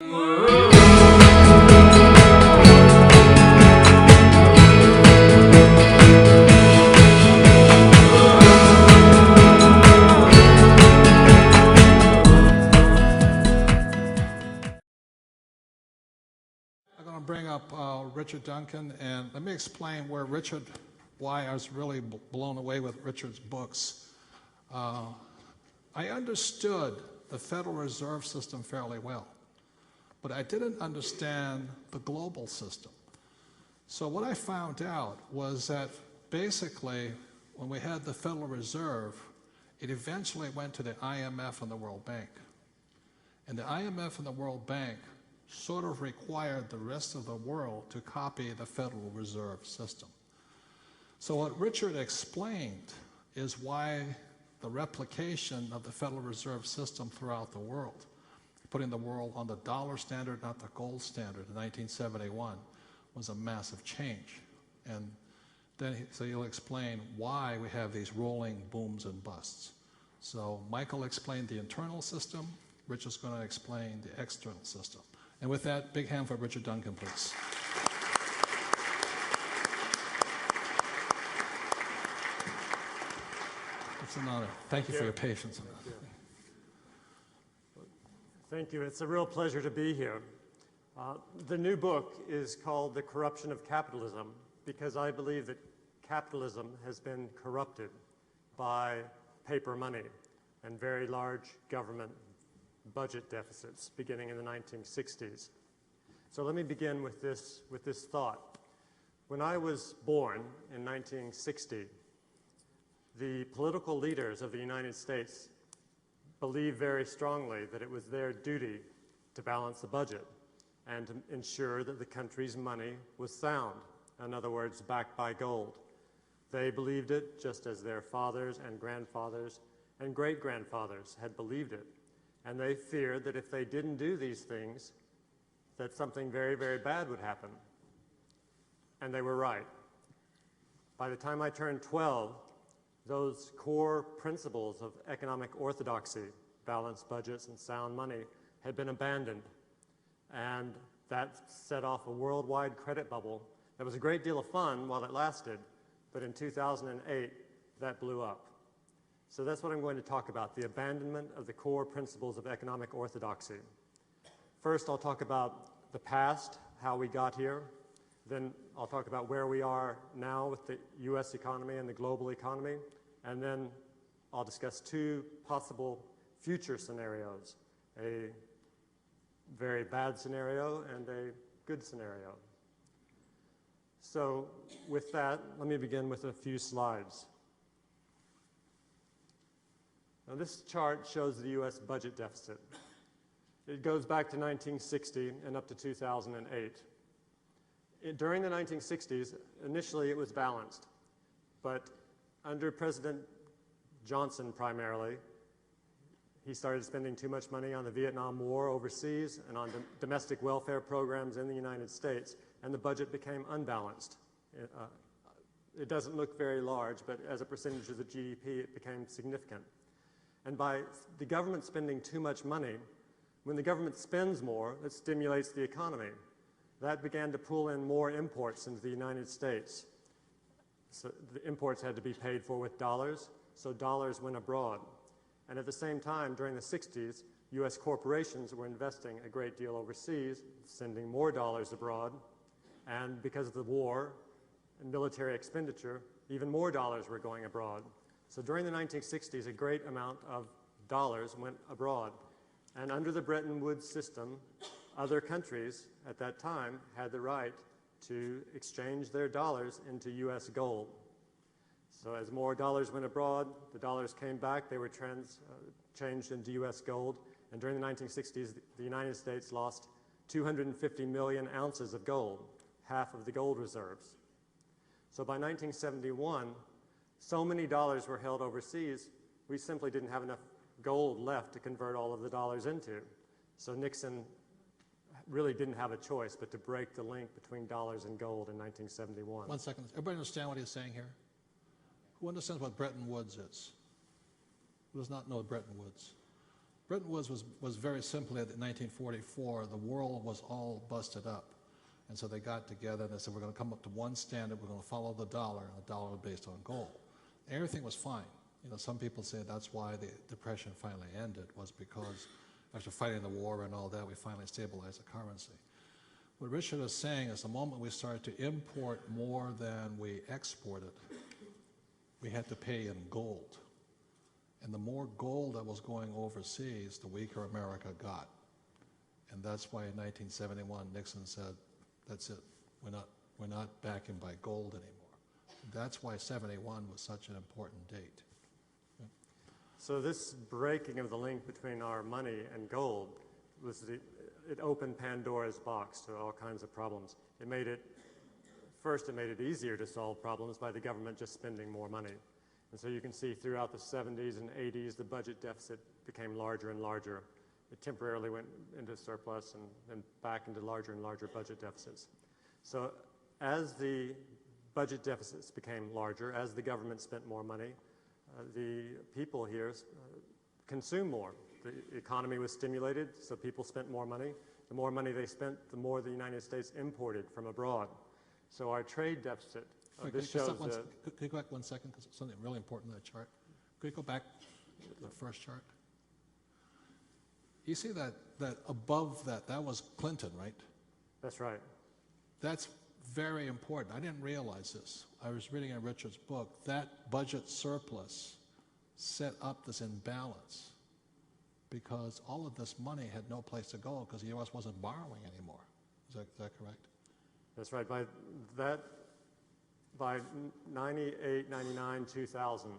Bring up Richard Duncan, and let me explain why I was really blown away with Richard's books. I understood the Federal Reserve System fairly well, but I didn't understand the global system. So what I found out was that basically when we had the Federal Reserve, it eventually went to the IMF and the World Bank. And the IMF and the World Bank sort of required the rest of the world to copy the Federal Reserve System. So what Richard explained is why the replication of the Federal Reserve System throughout the world, putting the world on the dollar standard, not the gold standard, in 1971, was a massive change. And then so he'll explain why we have these rolling booms and busts. So Michael explained the internal system. Richard's going to explain the external system. And with that, big hand for Richard Duncan, please. It's an honor. Thank you for your patience. Thank you. It's a real pleasure to be here. The new book is called The Corruption of Capitalism because I believe that capitalism has been corrupted by paper money and very large government budget deficits beginning in the 1960s. So let me begin with this thought. When I was born in 1960, the political leaders of the United States believed very strongly that it was their duty to balance the budget and to ensure that the country's money was sound, in other words, backed by gold. They believed it just as their fathers and grandfathers and great-grandfathers had believed it. And they feared that if they didn't do these things, that something very, very bad would happen. And they were right. By the time I turned 12, those core principles of economic orthodoxy, balanced budgets and sound money, had been abandoned. And that set off a worldwide credit bubble that was a great deal of fun while it lasted, but in 2008, that blew up. So that's what I'm going to talk about, the abandonment of the core principles of economic orthodoxy. First, I'll talk about the past, how we got here. Then I'll talk about where we are now with the US economy and the global economy. And then I'll discuss two possible future scenarios, a very bad scenario and a good scenario. So with that, let me begin with a few slides. Now this chart shows the US budget deficit. It goes back to 1960 and up to 2008. During the 1960s, initially it was balanced, but under President Johnson primarily, he started spending too much money on the Vietnam War overseas and on domestic welfare programs in the United States, and the budget became unbalanced. It doesn't look very large, but as a percentage of the GDP, it became significant. And by the government spending too much money, when the government spends more, it stimulates the economy. That began to pull in more imports into the United States. So the imports had to be paid for with dollars, so dollars went abroad. And at the same time, during the 60s, US corporations were investing a great deal overseas, sending more dollars abroad, and because of the war and military expenditure, even more dollars were going abroad. So during the 1960s, a great amount of dollars went abroad. And under the Bretton Woods system, other countries at that time had the right to exchange their dollars into US gold. So as more dollars went abroad, the dollars came back, they were changed into US gold. And during the 1960s, the United States lost 250 million ounces of gold, half of the gold reserves. So by 1971, so many dollars were held overseas, we simply didn't have enough gold left to convert all of the dollars into. So Nixon really didn't have a choice but to break the link between dollars and gold in 1971. 1 second. Everybody understand what he's saying here? Who understands what Bretton Woods is? Who does not know Bretton Woods? Bretton Woods was very simply in 1944, the world was all busted up. And so they got together and they said, we're going to come up to one standard, we're going to follow the dollar, and the dollar was based on gold. Everything was fine. You know, some people say that's why the Depression finally ended, was because after fighting the war and all that, we finally stabilized the currency. What Richard is saying is the moment we started to import more than we exported, we had to pay in gold. And the more gold that was going overseas, the weaker America got. And that's why in 1971, Nixon said, that's it. We're not backing by gold anymore. That's why 71 was such an important date. Yeah. So this breaking of the link between our money and gold it opened Pandora's box to all kinds of problems. First, it made it easier to solve problems by the government just spending more money. And so you can see throughout the 70s and 80s, the budget deficit became larger and larger. It temporarily went into surplus and then back into larger and larger budget deficits. So as the budget deficits became larger, as the government spent more money, the people here consumed more. The economy was stimulated, so people spent more money. The more money they spent, the more the United States imported from abroad. So our trade deficit, this shows could you go back 1 second, because it's something really important in that chart. Could you go back to the first chart? You see that above that was Clinton, right? That's right. That's very important. I didn't realize this. I was reading in Richard's book. That budget surplus set up this imbalance because all of this money had no place to go because the U.S. wasn't borrowing anymore. Is that correct? That's right. By 98, 99, 2000,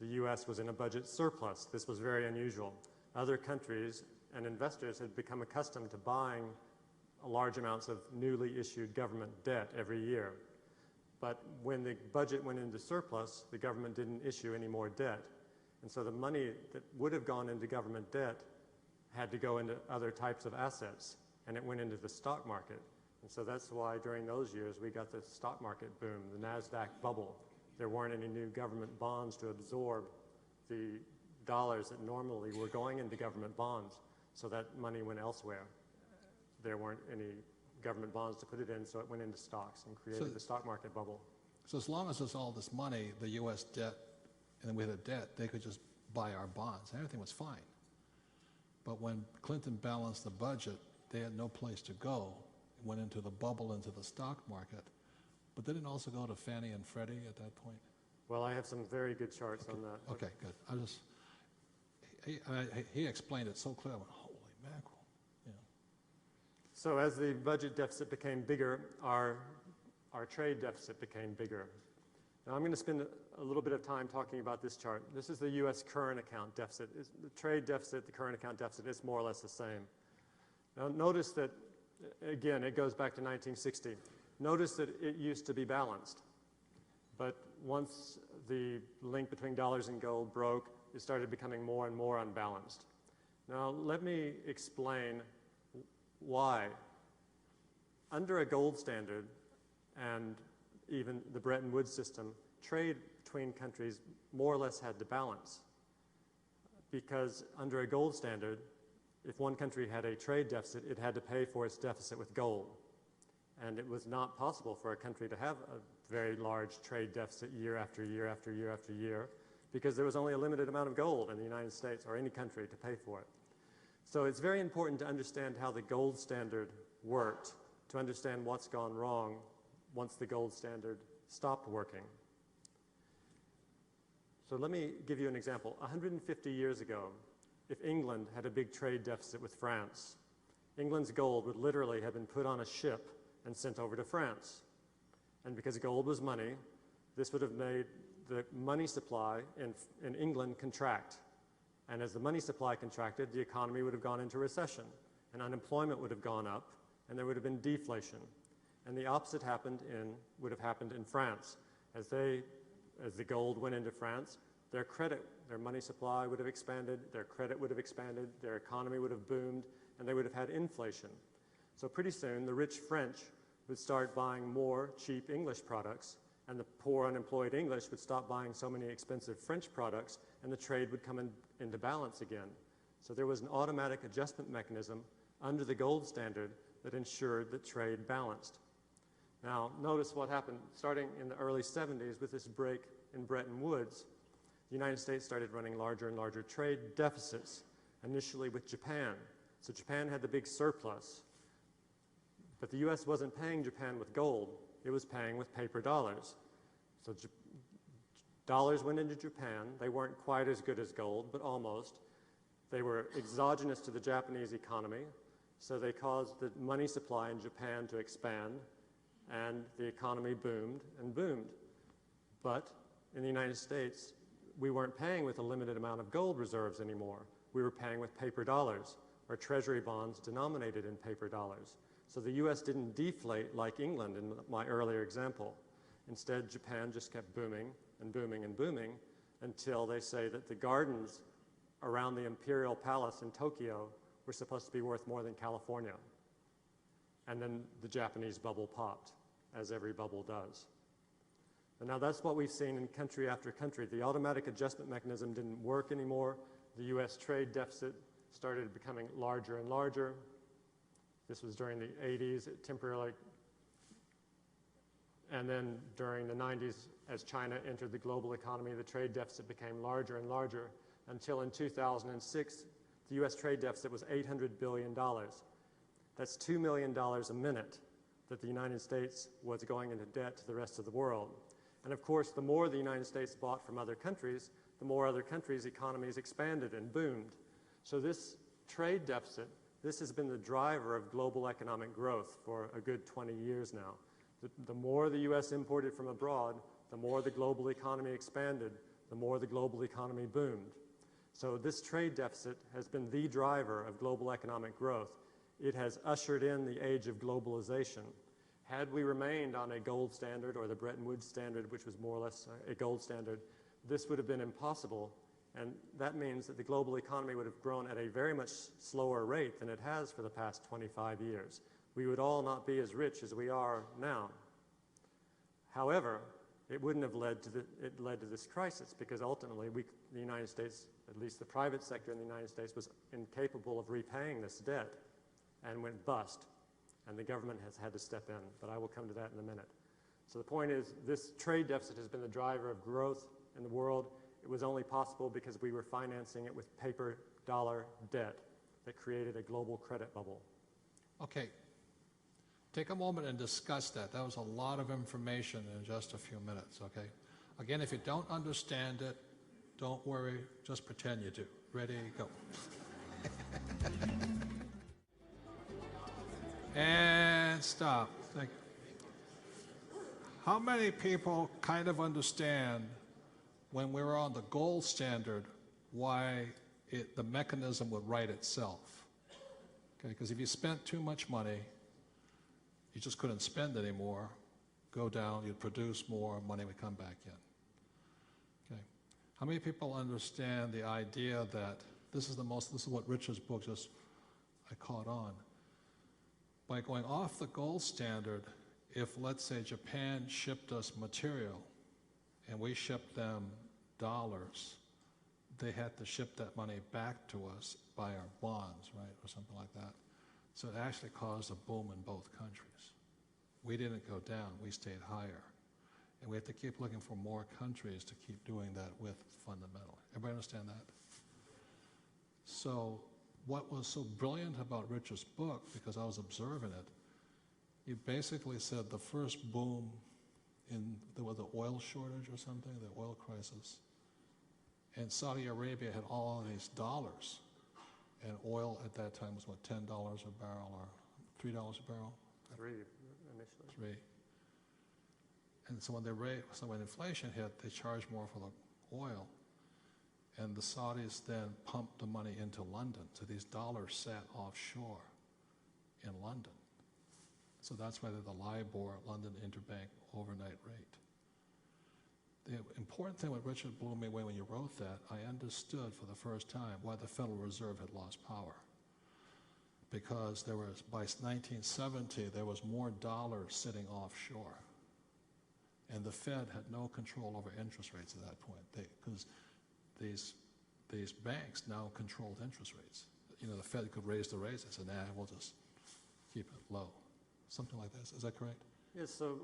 the U.S. was in a budget surplus. This was very unusual. Other countries and investors had become accustomed to buying large amounts of newly issued government debt every year. But when the budget went into surplus, the government didn't issue any more debt. And so the money that would have gone into government debt had to go into other types of assets, and it went into the stock market. And so that's why during those years we got the stock market boom, the NASDAQ bubble. There weren't any new government bonds to absorb the dollars that normally were going into government bonds, so that money went elsewhere. There weren't any government bonds to put it in, so it went into stocks and created the stock market bubble. So as long as there's all this money, the U.S. debt, and we had a debt, they could just buy our bonds. Everything was fine. But when Clinton balanced the budget, they had no place to go. It went into the bubble, into the stock market. But didn't it also go to Fannie and Freddie at that point? Well, I have some very good charts on that. Okay, good. He explained it so clearly. I went, holy mackerel. Yeah. So as the budget deficit became bigger, our trade deficit became bigger. Now I'm going to spend a little bit of time talking about this chart. This is the U.S. current account deficit. The trade deficit, the current account deficit, it's more or less the same. Now notice that, again, it goes back to 1960. Notice that it used to be balanced. But once the link between dollars and gold broke, it started becoming more and more unbalanced. Now let me explain why. Under a gold standard and even the Bretton Woods system, trade between countries more or less had to balance. Because under a gold standard, if one country had a trade deficit, it had to pay for its deficit with gold. And it was not possible for a country to have a very large trade deficit year after year after year after year, because there was only a limited amount of gold in the United States or any country to pay for it. So it's very important to understand how the gold standard worked, to understand what's gone wrong once the gold standard stopped working. So let me give you an example. 150 years ago, if England had a big trade deficit with France, England's gold would literally have been put on a ship and sent over to France. And because gold was money, this would have made the money supply in England contract. And as the money supply contracted, the economy would have gone into recession, and unemployment would have gone up, and there would have been deflation. And the opposite would have happened in France. As the gold went into France, their money supply would have expanded, their credit would have expanded, their economy would have boomed, and they would have had inflation. So pretty soon, the rich French would start buying more cheap English products, and the poor unemployed English would stop buying so many expensive French products, and the trade would come into balance again. So there was an automatic adjustment mechanism under the gold standard that ensured that trade balanced. Now, notice what happened starting in the early 70s with this break in Bretton Woods. The United States started running larger and larger trade deficits, initially with Japan. So Japan had the big surplus, but the U.S. wasn't paying Japan with gold. It was paying with paper dollars. So dollars went into Japan. They weren't quite as good as gold, but almost. They were exogenous to the Japanese economy, so they caused the money supply in Japan to expand, and the economy boomed and boomed. But in the United States, we weren't paying with a limited amount of gold reserves anymore. We were paying with paper dollars, or treasury bonds denominated in paper dollars. So the U.S. didn't deflate like England in my earlier example. Instead, Japan just kept booming and booming and booming until they say that the gardens around the Imperial Palace in Tokyo were supposed to be worth more than California. And then the Japanese bubble popped, as every bubble does. And now that's what we've seen in country after country. The automatic adjustment mechanism didn't work anymore. The U.S. trade deficit started becoming larger and larger. This was during the 80s, it temporarily, and then during the 90s, as China entered the global economy, the trade deficit became larger and larger until in 2006, the U.S. trade deficit was $800 billion. That's $2 million a minute that the United States was going into debt to the rest of the world. And of course, the more the United States bought from other countries, the more other countries' economies expanded and boomed. So this trade deficit, this has been the driver of global economic growth for a good 20 years now. The more the U.S. imported from abroad, the more the global economy expanded, the more the global economy boomed. So this trade deficit has been the driver of global economic growth. It has ushered in the age of globalization. Had we remained on a gold standard or the Bretton Woods standard, which was more or less a gold standard, this would have been impossible. And that means that the global economy would have grown at a very much slower rate than it has for the past 25 years. We would all not be as rich as we are now. However, it wouldn't have led to this crisis because ultimately the United States, at least the private sector in the United States, was incapable of repaying this debt and went bust. And the government has had to step in, but I will come to that in a minute. So the point is, this trade deficit has been the driver of growth in the world. It was only possible because we were financing it with paper dollar debt that created a global credit bubble. Okay. Take a moment and discuss that. That was a lot of information in just a few minutes, okay? Again, if you don't understand it, don't worry, just pretend you do. Ready, go. And stop. Thank you. How many people kind of understand when we were on the gold standard why the mechanism would right itself? Okay, because if you spent too much money, you just couldn't spend anymore, go down, you'd produce more, money would come back in. Okay. How many people understand the idea that this is what Richard's book I caught on. By going off the gold standard, if let's say Japan shipped us material and we shipped them dollars, they had to ship that money back to us by our bonds, right, or something like that. So it actually caused a boom in both countries. We didn't go down, we stayed higher. And we have to keep looking for more countries to keep doing that with fundamentally. Everybody understand that? So what was so brilliant about Richard's book, because I was observing it, he basically said the first boom there was an oil shortage or something, the oil crisis. And Saudi Arabia had all of these dollars. And oil at that time was what, $10 a barrel or $3 a barrel? $3 initially. $3. And so when inflation hit, they charged more for the oil. And the Saudis then pumped the money into London. So these dollars sat offshore in London. So that's why they're the LIBOR, London Interbank Overnight Rate. The important thing with Richard blew me away when you wrote that, I understood for the first time why the Federal Reserve had lost power. Because by 1970, there was more dollars sitting offshore. And the Fed had no control over interest rates at that point. Because these these banks now controlled interest rates. You know, the Fed could raise the rates. They said, nah, we'll just keep it low. Something like this. Is that correct? Yes, so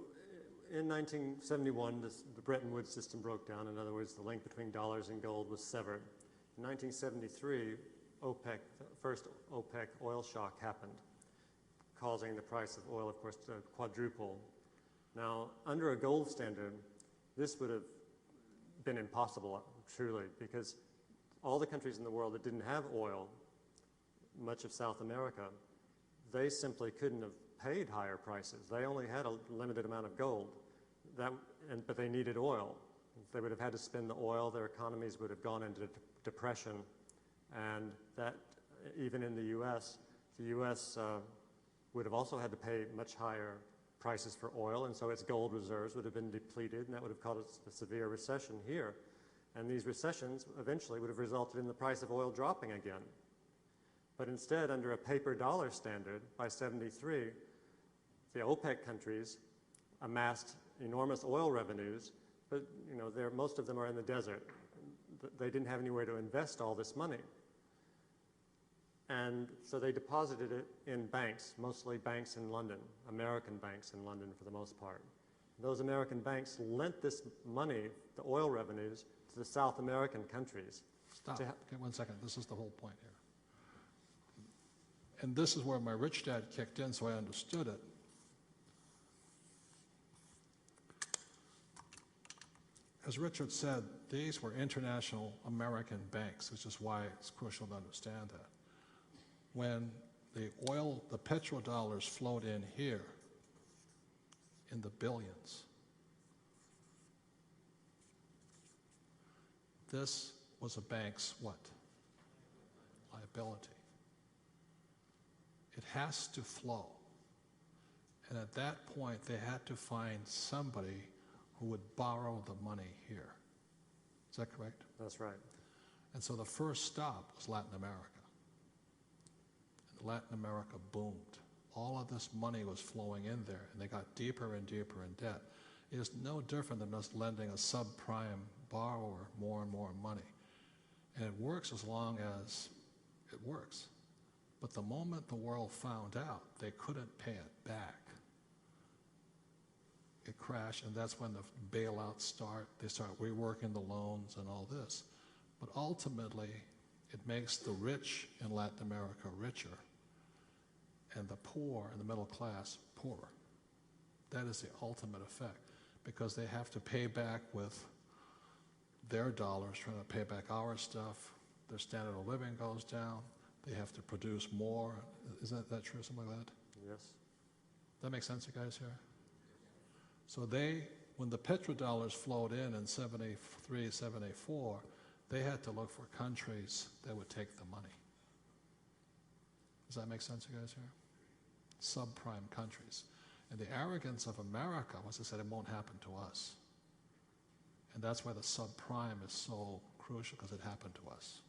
in 1971, the Bretton Woods system broke down. In other words, the link between dollars and gold was severed. In 1973, OPEC, the first OPEC oil shock happened, causing the price of oil, of course, to quadruple. Now, under a gold standard, this would have been impossible, truly, because all the countries in the world that didn't have oil, much of South America, they simply couldn't have paid higher prices. They only had a limited amount of gold, but they needed oil. If they would have had to spend the oil, their economies would have gone into depression, and that, even in the U.S., would have also had to pay much higher prices for oil, and so its gold reserves would have been depleted, and that would have caused a severe recession here. And these recessions eventually would have resulted in the price of oil dropping again. But instead, under a paper dollar standard, by 73, the OPEC countries amassed enormous oil revenues, but most of them are in the desert. They didn't have anywhere to invest all this money. And so they deposited it in banks, mostly banks in London, American banks in London for the most part. Those American banks lent this money, the oil revenues, to the South American countries. Stop. Okay, 1 second. This is the whole point here. And this is where my rich dad kicked in, so I understood it. As Richard said, these were international American banks, which is why it's crucial to understand that. When the petrodollars flowed in here in the billions, this was a bank's what? Liability. It has to flow. And at that point, they had to find somebody who would borrow the money here. Is that correct? That's right. And so the first stop was Latin America. And Latin America boomed. All of this money was flowing in there, and they got deeper and deeper in debt. It is no different than us lending a subprime borrower more and more money. And it works as long as it works. But the moment the world found out they couldn't pay it back, it crashed, and that's when the bailouts start. They start reworking the loans and all this. But ultimately, it makes the rich in Latin America richer and the poor in the middle class poorer. That is the ultimate effect, because they have to pay back with their dollars, trying to pay back our stuff. Their standard of living goes down. They have to produce more. Isn't that true, something like that? Yes. That makes sense, you guys here? So when the petrodollars flowed in 73, 74, they had to look for countries that would take the money. Does that make sense, you guys here? Subprime countries. And the arrogance of America was they said it won't happen to us. And that's why the subprime is so crucial, because it happened to us.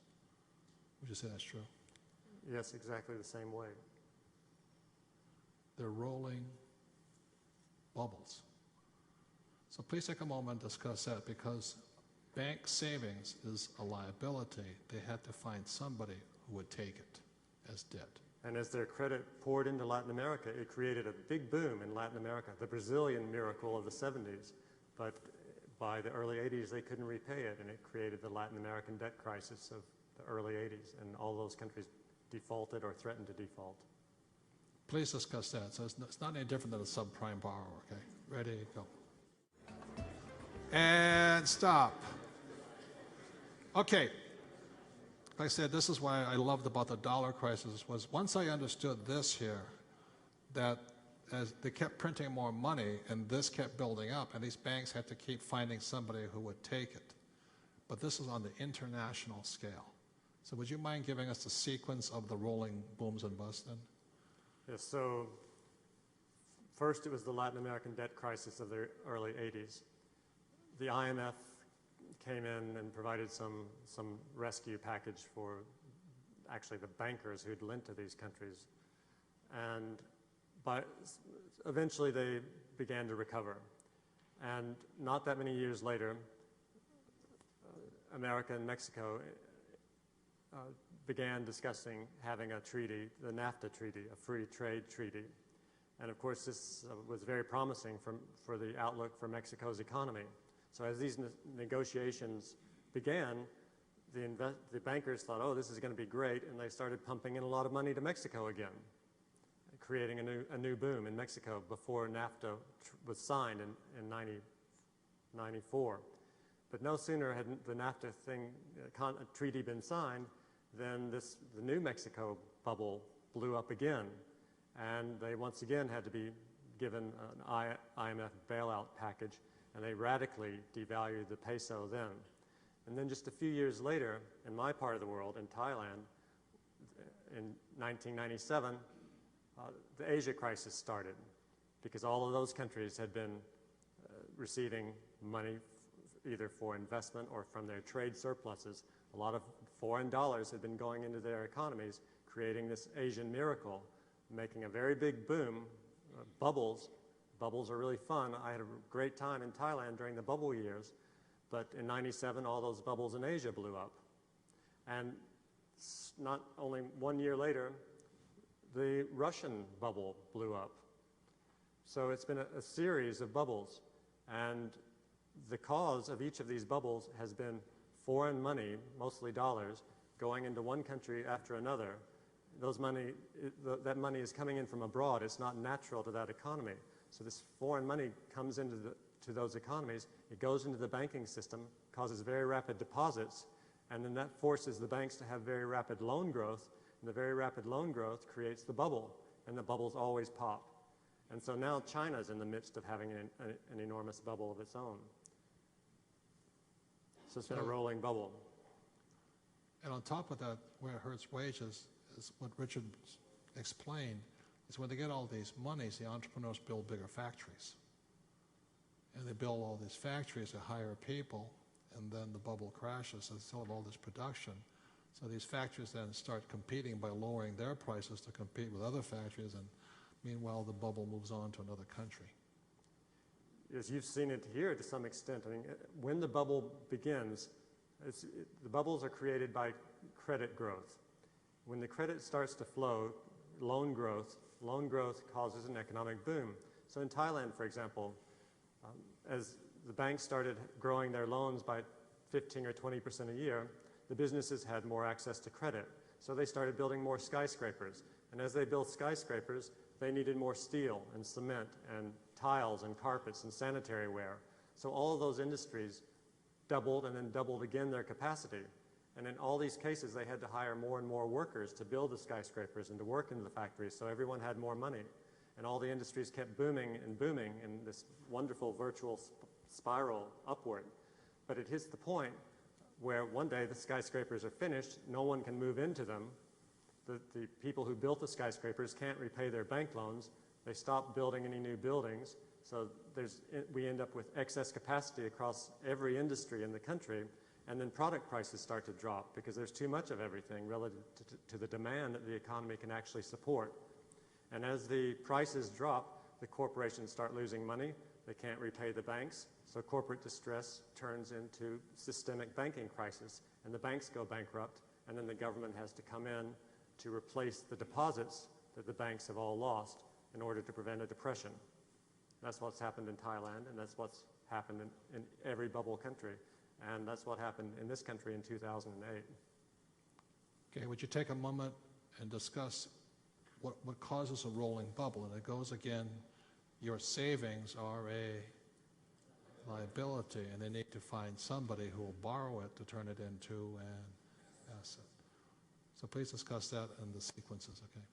Would you say that's true? Yes, exactly the same way. They're rolling bubbles. So please take a moment and discuss that, because bank savings is a liability. They had to find somebody who would take it as debt. And as their credit poured into Latin America, it created a big boom in Latin America, the Brazilian miracle of the 70s. But by the early 80s, they couldn't repay it, and it created the Latin American debt crisis of the early 80s, and all those countries defaulted or threatened to default. Please discuss that. So it's not any different than a subprime borrower, okay? Ready, go. And stop. Okay. Like I said, this is why I loved about the dollar crisis, was once I understood this here, that as they kept printing more money and this kept building up, and these banks had to keep finding somebody who would take it. But this is on the international scale. So would you mind giving us the sequence of the rolling booms and busts then? Yes, so first it was the Latin American debt crisis of the early 80s. The IMF came in and provided some rescue package for actually the bankers who'd lent to these countries. And eventually they began to recover. And not that many years later, America and Mexico began discussing having a treaty, the NAFTA treaty, a free trade treaty. And of course, this was very promising for the outlook for Mexico's economy. So as these negotiations began, the bankers thought, oh, this is going to be great, and they started pumping in a lot of money to Mexico again, creating a new boom in Mexico before NAFTA was signed in 1994. But no sooner had the NAFTA treaty been signed than the new Mexico bubble blew up again. And they once again had to be given an IMF bailout package, and they radically devalued the peso then. And then just a few years later, in my part of the world, in Thailand, in 1997, the Asia crisis started, because all of those countries had been receiving money either for investment or from their trade surpluses. A lot of foreign dollars had been going into their economies, creating this Asian miracle, making a very big boom. Bubbles are really fun. I had a great time in Thailand during the bubble years, but in '97, all those bubbles in Asia blew up. And not only 1 year later, the Russian bubble blew up. So it's been a series of bubbles, and the cause of each of these bubbles has been foreign money, mostly dollars, going into one country after another. That money is coming in from abroad. It's not natural to that economy. So this foreign money comes into to those economies. It goes into the banking system, causes very rapid deposits, and then that forces the banks to have very rapid loan growth, and the very rapid loan growth creates the bubble, and the bubbles always pop. And so now China's in the midst of having an enormous bubble of its own. So it's been a rolling bubble. And on top of that, where it hurts wages, is what Richard explained, is when they get all these monies, the entrepreneurs build bigger factories. And they build all these factories, they hire people, and then the bubble crashes, and they still have all this production. So these factories then start competing by lowering their prices to compete with other factories, and meanwhile the bubble moves on to another country. As you've seen it here to some extent, I mean, when the bubble begins, the bubbles are created by credit growth. When the credit starts to flow, loan growth causes an economic boom. So in Thailand, for example, as the banks started growing their loans by 15 or 20% a year, the businesses had more access to credit. So they started building more skyscrapers. And as they built skyscrapers, they needed more steel and cement and tiles and carpets and sanitary ware. So all of those industries doubled and then doubled again their capacity. And in all these cases, they had to hire more and more workers to build the skyscrapers and to work in the factories, so everyone had more money. And all the industries kept booming and booming in this wonderful virtual spiral upward. But it hits the point where one day the skyscrapers are finished, no one can move into them. The people who built the skyscrapers can't repay their bank loans. They stop building any new buildings. So we end up with excess capacity across every industry in the country. And then product prices start to drop because there's too much of everything relative to the demand that the economy can actually support. And as the prices drop, the corporations start losing money. They can't repay the banks. So corporate distress turns into systemic banking crisis. And the banks go bankrupt. And then the government has to come in to replace the deposits that the banks have all lost in order to prevent a depression. That's what's happened in Thailand, and that's what's happened in every bubble country. And that's what happened in this country in 2008. Okay, would you take a moment and discuss what causes a rolling bubble? And it goes again, your savings are a liability, and they need to find somebody who will borrow it to turn it into an asset. So please discuss that and the sequences, okay?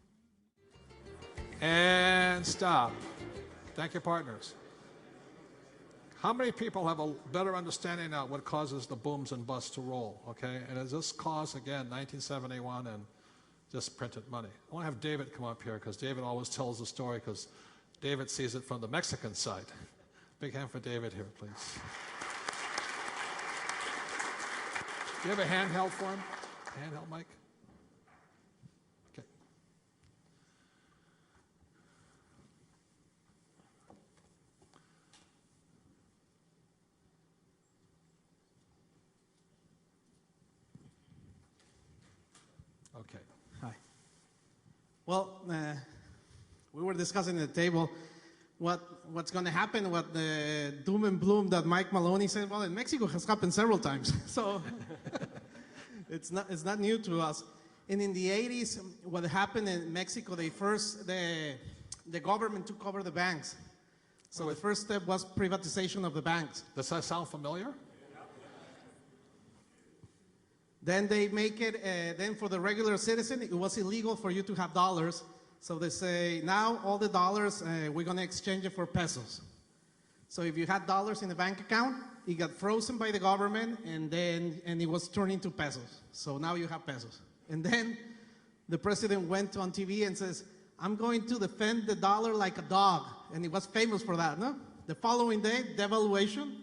And stop. Thank you, partners. How many people have a better understanding now what causes the booms and busts to roll, okay? And is this caused, again, 1971 and just printed money? I want to have David come up here because David always tells the story because David sees it from the Mexican side. Big hand for David here, please. Do you have a handheld for him? Handheld mic? Okay. Okay. Hi. Well, we were discussing at the table what's going to happen, what the doom and gloom that Mike Maloney said. Well, in Mexico has happened several times, so it's not new to us. And in the 80s, what happened in Mexico, the government took over the banks. So the first step was privatization of the banks. Does that sound familiar? Then they make it, then for the regular citizen, it was illegal for you to have dollars. So they say, now all the dollars, we're going to exchange it for pesos. So if you had dollars in the bank account, it got frozen by the government, and it was turned into pesos. So now you have pesos. And then the president went on TV and says, I'm going to defend the dollar like a dog. And he was famous for that, no? The following day, devaluation,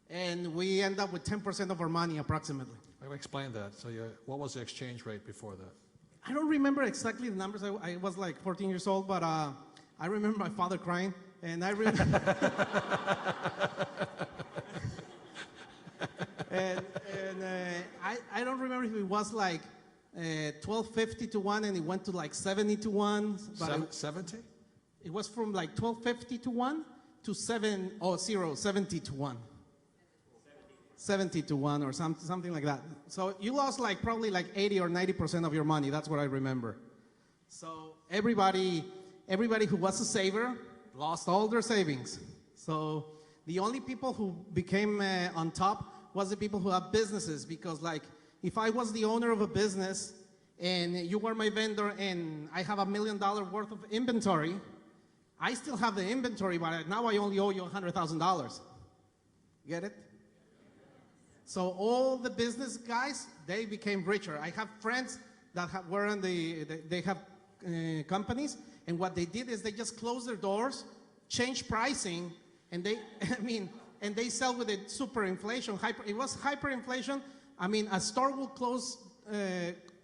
and we end up with 10% of our money approximately. Explain that. So what was the exchange rate before that? I don't remember exactly the numbers. I was like 14 years old, but I remember my father crying, and I don't remember if it was like 1250 to 1 and it went to like 70 to 1. 70? It was from like 1250 to 1 to 70 to 1. 70 to 1 or something like that. So you lost like probably like 80 or 90% of your money. That's what I remember. So everybody who was a saver lost all their savings. So the only people who became on top was the people who have businesses, because like if I was the owner of a business and you were my vendor and I have $1 million worth of inventory, I still have the inventory, but now I only owe you $100,000. Get it? So all the business guys, they became richer. I have friends that they have companies, and what they did is they just closed their doors, changed pricing, and they sell with a super inflation. It was hyperinflation. I mean, a store will close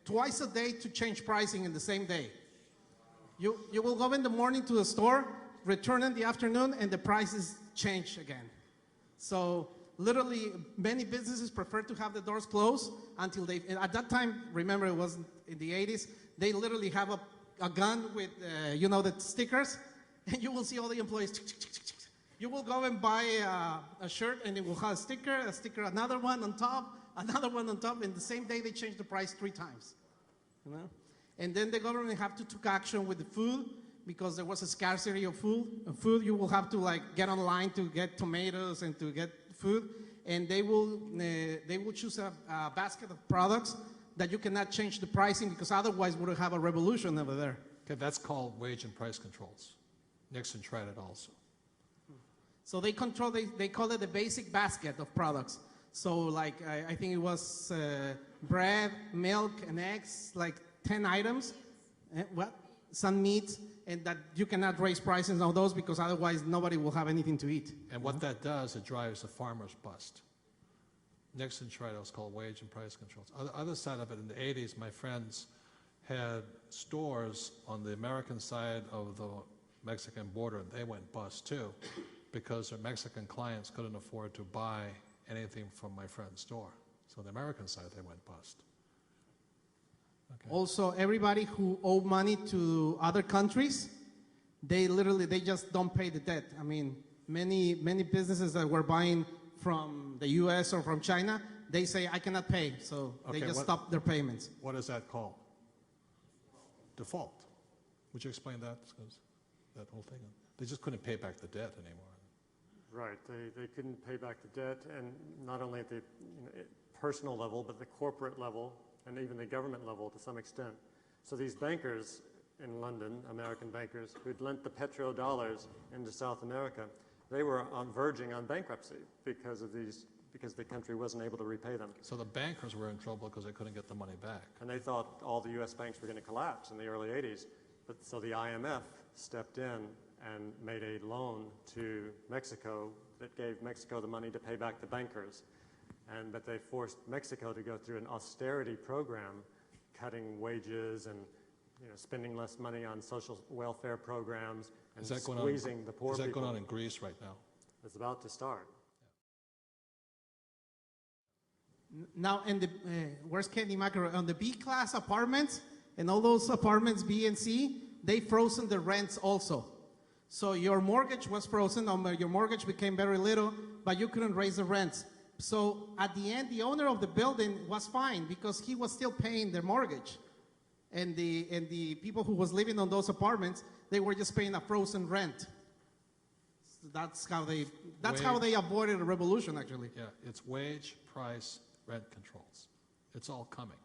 twice a day to change pricing in the same day. You will go in the morning to the store, return in the afternoon, and the prices change again. So literally, many businesses prefer to have the doors closed until at that time, remember it was in the 80s, they literally have a gun with, the stickers, and you will see all the employees. You will go and buy a shirt, and it will have a sticker, another one on top, and the same day they change the price 3 times. You know? And then the government have to take action with the food, because there was a scarcity of food. You will have to like get online to get tomatoes and to get food, and they will choose a basket of products that you cannot change the pricing, because otherwise we would have a revolution over there. Okay, that's called wage and price controls. Nixon tried it also. So they call it the basic basket of products. So like I think it was bread, milk, and eggs, like 10 items. Some meat. And that you cannot raise prices on those, because otherwise nobody will have anything to eat. And what that does, it drives the farmers bust. Nixon tried it was called wage and price controls. Other side of it, in the 80s, my friends had stores on the American side of the Mexican border, and they went bust too, because their Mexican clients couldn't afford to buy anything from my friend's store. So the American side, they went bust. Okay. Also, everybody who owed money to other countries, they just don't pay the debt. I mean, many businesses that were buying from the U.S. or from China, they say, I cannot pay, so they just stop their payments. What is that called? Default. Would you explain that? That whole thing. They just couldn't pay back the debt anymore. Right. They couldn't pay back the debt, and not only at the personal level, but the corporate level, and even the government level to some extent. So these bankers in London, American bankers, who'd lent the petrodollars into South America, they were verging on bankruptcy because the country wasn't able to repay them. So the bankers were in trouble because they couldn't get the money back. And they thought all the U.S. banks were going to collapse in the early 80s. So the IMF stepped in and made a loan to Mexico that gave Mexico the money to pay back the bankers. But they forced Mexico to go through an austerity program, cutting wages and spending less money on social welfare programs and squeezing the poor people. Is that going on in Greece right now? It's about to start. Now, in the, where's Candy Macro? On the B-class apartments, and all those apartments, B and C, they frozen the rents also. So your mortgage was frozen, your mortgage became very little, but you couldn't raise the rents. So at the end, the owner of the building was fine because he was still paying their mortgage. And the people who was living on those apartments, they were just paying a frozen rent. So that's how they avoided a revolution, actually. Yeah, it's wage, price, rent controls. It's all coming.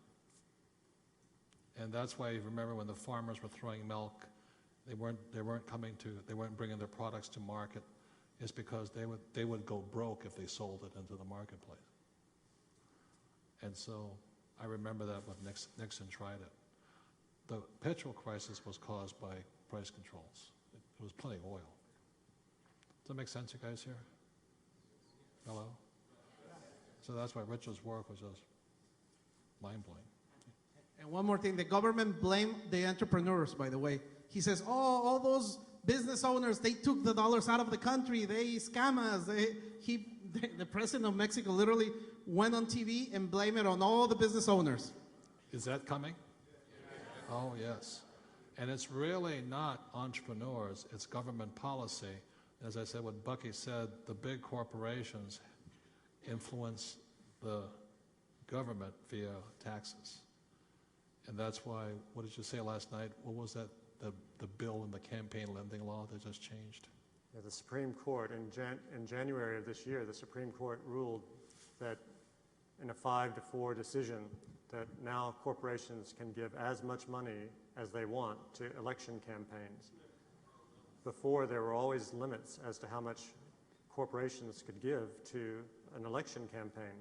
And that's why you remember when the farmers were throwing milk, they weren't bringing their products to market. It's because they would go broke if they sold it into the marketplace. And so I remember that when Nixon tried it. The petrol crisis was caused by price controls. It was plenty of oil. Does that make sense, you guys here? Hello? So that's why Richard's work was just mind-blowing. And one more thing, the government blamed the entrepreneurs, by the way. He says, oh, all those business owners, they took the dollars out of the country, they scam us. The president of Mexico literally went on TV and blamed it on all the business owners. Is that coming? Oh, yes. And it's really not entrepreneurs, it's government policy. As I said, what Bucky said, the big corporations influence the government via taxes. And that's why, what did you say last night? What was that, the bill in the campaign lending law that just changed? Yeah, the Supreme Court, in January of this year, the Supreme Court ruled that in a 5-4 decision, that now corporations can give as much money as they want to election campaigns. Before, there were always limits as to how much corporations could give to an election campaign.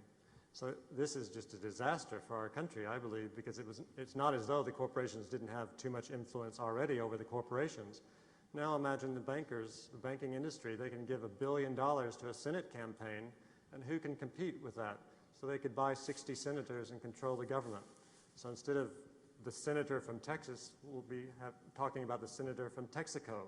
So this is just a disaster for our country, I believe, because it's not as though the corporations didn't have too much influence already over the corporations. Now imagine the bankers, the banking industry, they can give $1 billion to a Senate campaign, and who can compete with that? So they could buy 60 senators and control the government. So instead of the senator from Texas, we'll be talking about the senator from Texaco.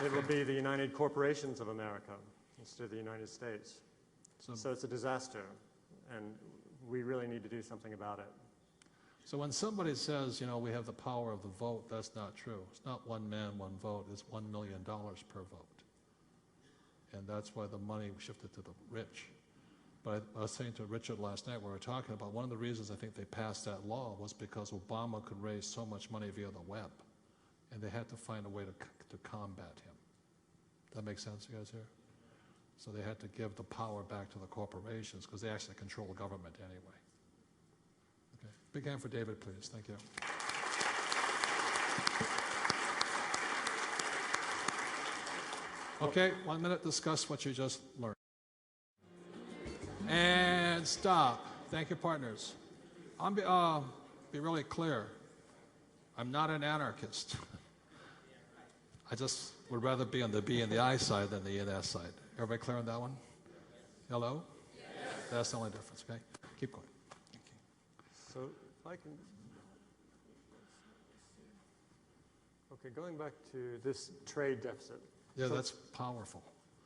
It will be the United Corporations of America instead of the United States. So it's a disaster, and we really need to do something about it. So when somebody says, you know, we have the power of the vote, that's not true. It's not one man, one vote. It's $1 million per vote. And that's why the money shifted to the rich. But I was saying to Richard last night, we were talking about one of the reasons I think they passed that law was because Obama could raise so much money via the web. And they had to find a way to combat him. That makes sense, you guys here? So they had to give the power back to the corporations because they actually control government anyway. Okay. Big hand for David, please. Thank you. Okay, 1 minute, discuss what you just learned. And stop. Thank you, partners. I'll be really clear. I'm not an anarchist. I just would rather be on the B and the I side than the E and S side. Everybody clear on that one? Hello? Yes. That's the only difference, okay? Keep going. Thank you. So if I can... Okay, going back to this trade deficit. Yeah, so that's powerful.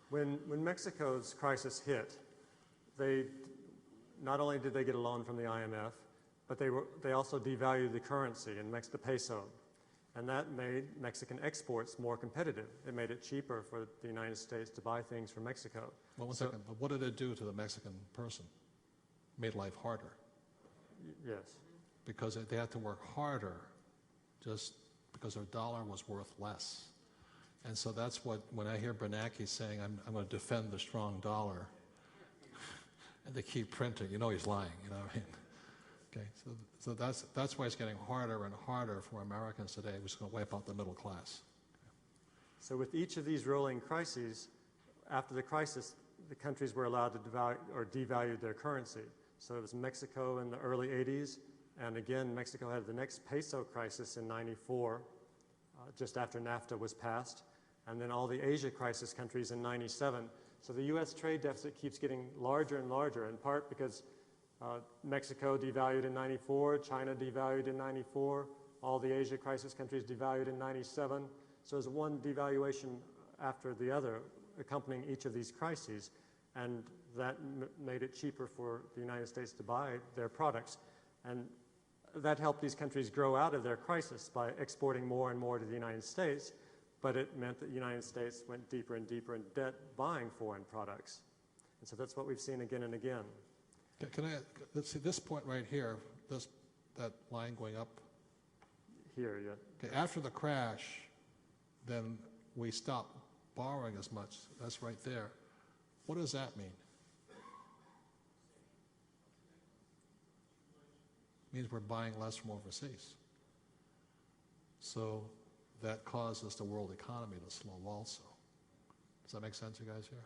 When Mexico's crisis hit, they not only did they get a loan from the IMF, but they also devalued the currency in the peso. And that made Mexican exports more competitive. It made it cheaper for the United States to buy things from Mexico. Well, one second, but what did it do to the Mexican person? Made life harder. Yes. Because they had to work harder just because their dollar was worth less. And so that's what, when I hear Bernanke saying, I'm going to defend the strong dollar, and they keep printing, you know he's lying, you know what I mean? Okay, so that's why it's getting harder and harder for Americans today, which is going to wipe out the middle class. Okay. So with each of these rolling crises, after the crisis, the countries were allowed to devalue their currency. So it was Mexico in the early 80s, and again, Mexico had the next peso crisis in '94, just after NAFTA was passed, and then all the Asia crisis countries in '97. So the U.S. trade deficit keeps getting larger and larger, in part because Mexico devalued in '94, China devalued in '94, All the Asia crisis countries devalued in 97. So there's one devaluation after the other accompanying each of these crises, and that made it cheaper for the United States to buy their products. And that helped these countries grow out of their crisis by exporting more and more to the United States, but it meant that the United States went deeper and deeper in debt buying foreign products. And so that's what we've seen again and again. Can I, let's see this point right here, that line going up? Here, yeah. Okay, after the crash, then we stopped borrowing as much. That's right there. What does that mean? It means we're buying less from overseas. So that causes the world economy to slow also. Does that make sense, you guys here?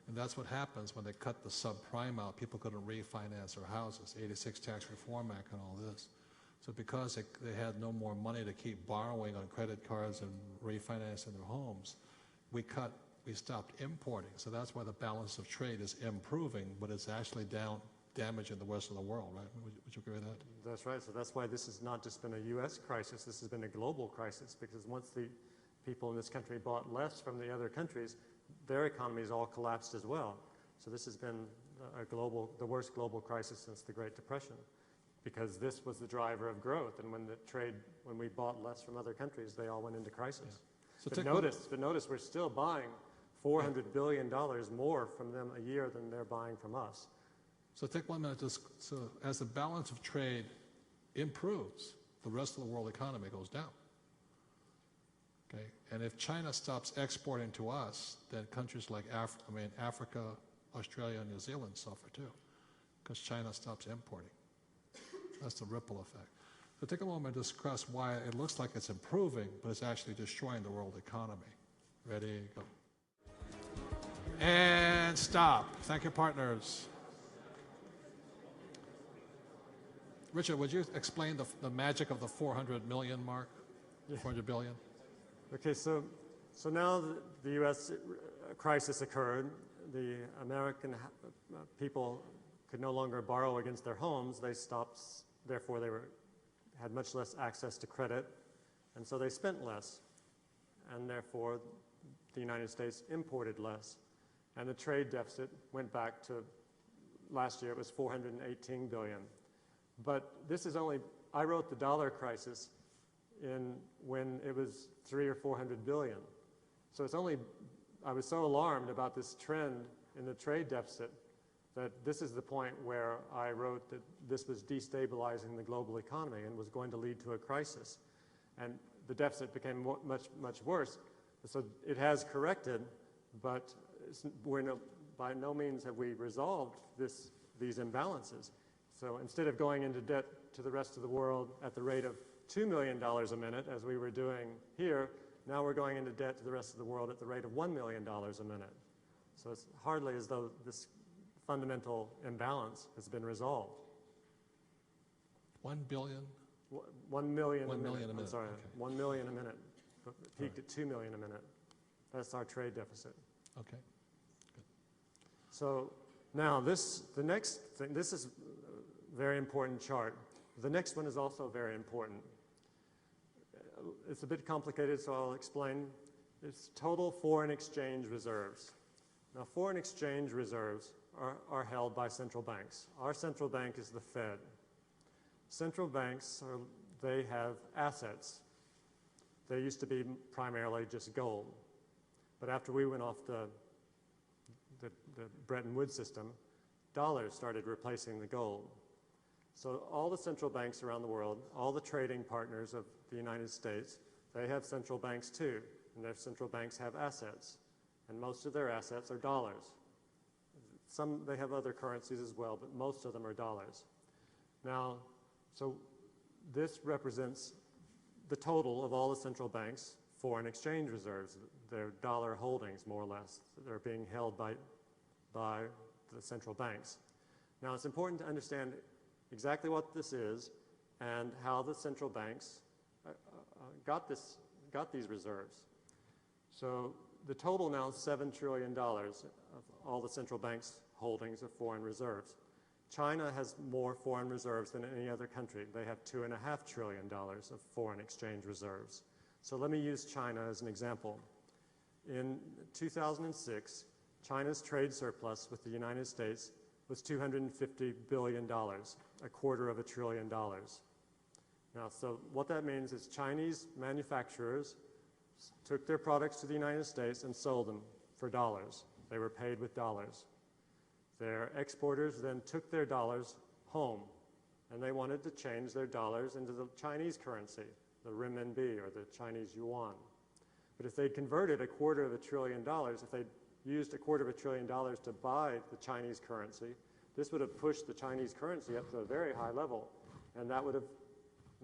And that's what happens when they cut the subprime out. People couldn't refinance their houses, 86 Tax Reform Act and all this. So because they had no more money to keep borrowing on credit cards and refinancing their homes, we stopped importing. So that's why the balance of trade is improving, but it's actually damaging the rest of the world, right? Would you agree with that? That's right. So that's why this has not just been a U.S. crisis. This has been a global crisis, because once the people in this country bought less from the other countries, their economies all collapsed as well. So this has been the worst global crisis since the Great Depression, because this was the driver of growth. And when we bought less from other countries, they all went into crisis. Yeah. So but notice we're still buying $400 billion more from them a year than they're buying from us. So take 1 minute. So as the balance of trade improves, the rest of the world economy goes down. Okay, and if China stops exporting to us, then countries like Africa, Australia, and New Zealand suffer too, because China stops importing. That's the ripple effect. So take a moment to discuss why it looks like it's improving, but it's actually destroying the world economy. Ready, go. And stop. Thank you, partners. Richard, would you explain the magic of the 400 million mark, 400 billion? Okay, so now the U.S. crisis occurred. The American people could no longer borrow against their homes. They stopped, therefore they had much less access to credit, and so they spent less. And therefore, the United States imported less. And the trade deficit went back to, last year it was 418 billion. But this is only, I wrote the dollar crisis when it was 300 or 400 billion. So it's only, I was so alarmed about this trend in the trade deficit that this is the point where I wrote that this was destabilizing the global economy and was going to lead to a crisis. And the deficit became much, much worse. So it has corrected, but by no means have we resolved these imbalances. So instead of going into debt to the rest of the world at the rate of $2 million a minute, as we were doing here, now we're going into debt to the rest of the world at the rate of $1 million a minute. So it's hardly as though this fundamental imbalance has been resolved. 1 billion? 1 million 1 a minute. million a minute. I'm sorry, okay. 1 million a minute. It peaked at 2 million a minute. That's our trade deficit. Okay. Good. So now the next thing, this is a very important chart. The next one is also very important. It's a bit complicated, so I'll explain. It's total foreign exchange reserves. Now, foreign exchange reserves are held by central banks. Our central bank is the Fed. Central banks, they have assets. They used to be primarily just gold. But after we went off the Bretton Woods system, dollars started replacing the gold. So all the central banks around the world, all the trading partners of the United States, they have central banks too, and their central banks have assets, and most of their assets are dollars. They have other currencies as well, but most of them are dollars. Now, so this represents the total of all the central banks' foreign exchange reserves, their dollar holdings, more or less, that are being held by the central banks. Now, it's important to understand exactly what this is and how the central banks got these reserves. So the total now is $7 trillion of all the central banks' holdings of foreign reserves. China has more foreign reserves than any other country. They have $2.5 trillion of foreign exchange reserves. So let me use China as an example. In 2006, China's trade surplus with the United States was $250 billion, $250 billion. Now, so what that means is Chinese manufacturers took their products to the United States and sold them for dollars. They were paid with dollars. Their exporters then took their dollars home, and they wanted to change their dollars into the Chinese currency, the renminbi or the Chinese yuan. But if they converted $250 billion, if they used $250 billion to buy the Chinese currency, this would have pushed the Chinese currency up to a very high level, and that would have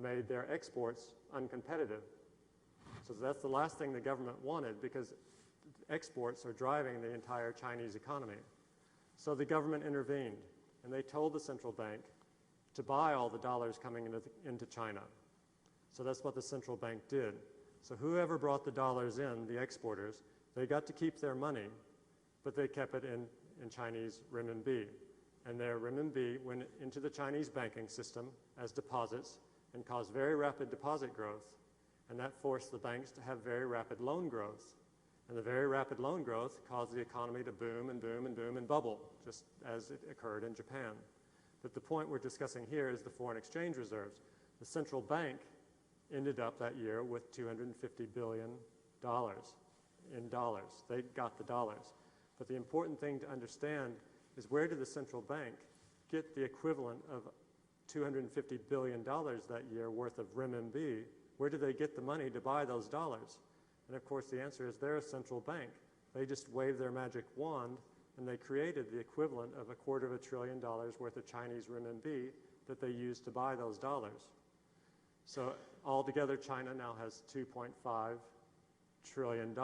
made their exports uncompetitive. So that's the last thing the government wanted, because exports are driving the entire Chinese economy. So the government intervened, and they told the central bank to buy all the dollars coming into China. So that's what the central bank did. So whoever brought the dollars in, the exporters, they got to keep their money, but they kept it in Chinese renminbi. And their renminbi went into the Chinese banking system as deposits and caused very rapid deposit growth. And that forced the banks to have very rapid loan growth. And the very rapid loan growth caused the economy to boom and boom and boom and bubble, just as it occurred in Japan. But the point we're discussing here is the foreign exchange reserves. The central bank ended up that year with $250 billion in dollars. They got the dollars. But the important thing to understand is, where did the central bank get the equivalent of $250 billion that year worth of renminbi? Where did they get the money to buy those dollars? And of course the answer is, they're a central bank. They just waved their magic wand and they created the equivalent of $250 billion worth of Chinese renminbi that they used to buy those dollars. So altogether, China now has $2.5 trillion.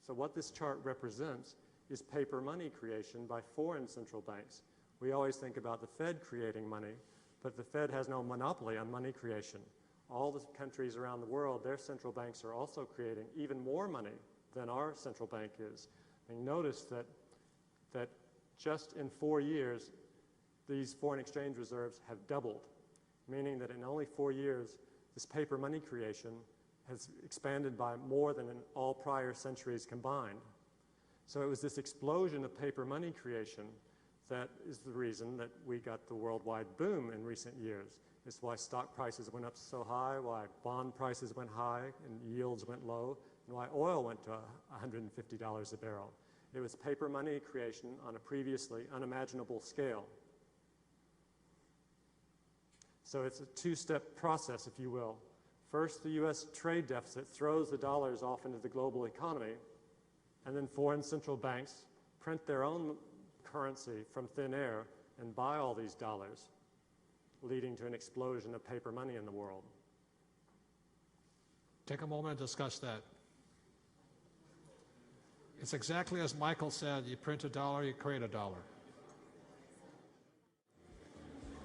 So what this chart represents is paper money creation by foreign central banks. We always think about the Fed creating money, but the Fed has no monopoly on money creation. All the countries around the world, their central banks are also creating even more money than our central bank is. And notice that just in 4 years, these foreign exchange reserves have doubled, meaning that in only 4 years, this paper money creation has expanded by more than in all prior centuries combined. So it was this explosion of paper money creation that is the reason that we got the worldwide boom in recent years. It's why stock prices went up so high, why bond prices went high and yields went low, and why oil went to $150 a barrel. It was paper money creation on a previously unimaginable scale. So it's a two-step process, if you will. First, the U.S. trade deficit throws the dollars off into the global economy, and then foreign central banks print their own currency from thin air and buy all these dollars, leading to an explosion of paper money in the world. Take a moment to discuss that. It's exactly as Michael said, you print a dollar, you create a dollar.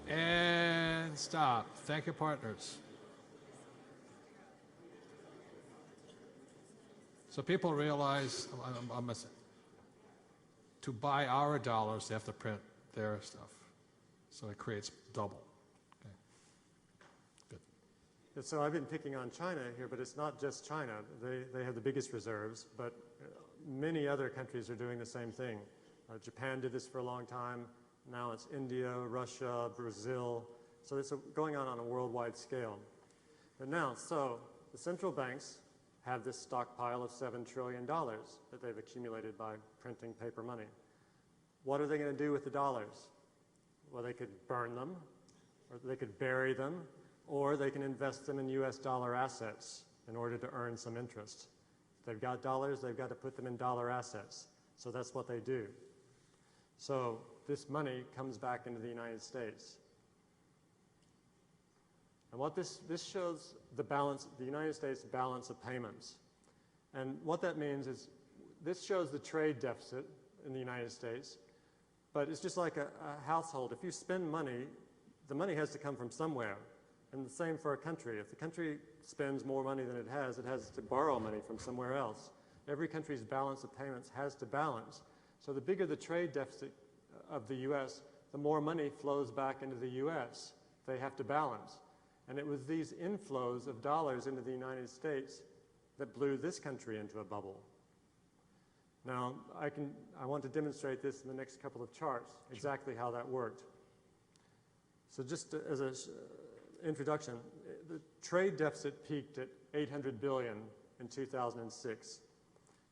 And stop. Thank you, partners. So people realize, to buy our dollars, they have to print their stuff. So it creates double. Okay. Good. And so I've been picking on China here, but it's not just China. They have the biggest reserves, but many other countries are doing the same thing. Japan did this for a long time. Now it's India, Russia, Brazil. So it's going on a worldwide scale. But now, so the central banks have this stockpile of $7 trillion that they've accumulated by printing paper money. What are they going to do with the dollars? Well, they could burn them, or they could bury them, or they can invest them in US dollar assets in order to earn some interest. If they've got dollars, they've got to put them in dollar assets. So that's what they do. So this money comes back into the United States. And what this shows the United States balance of payments. And what that means is, this shows the trade deficit in the United States, but it's just like a household. If you spend money, the money has to come from somewhere. And the same for a country. If the country spends more money than it has to borrow money from somewhere else. Every country's balance of payments has to balance. So the bigger the trade deficit of the U.S., the more money flows back into the U.S. They have to balance. And it was these inflows of dollars into the United States that blew this country into a bubble. Now, I want to demonstrate this in the next couple of charts, exactly how that worked. So just as an introduction, the trade deficit peaked at $800 billion in 2006.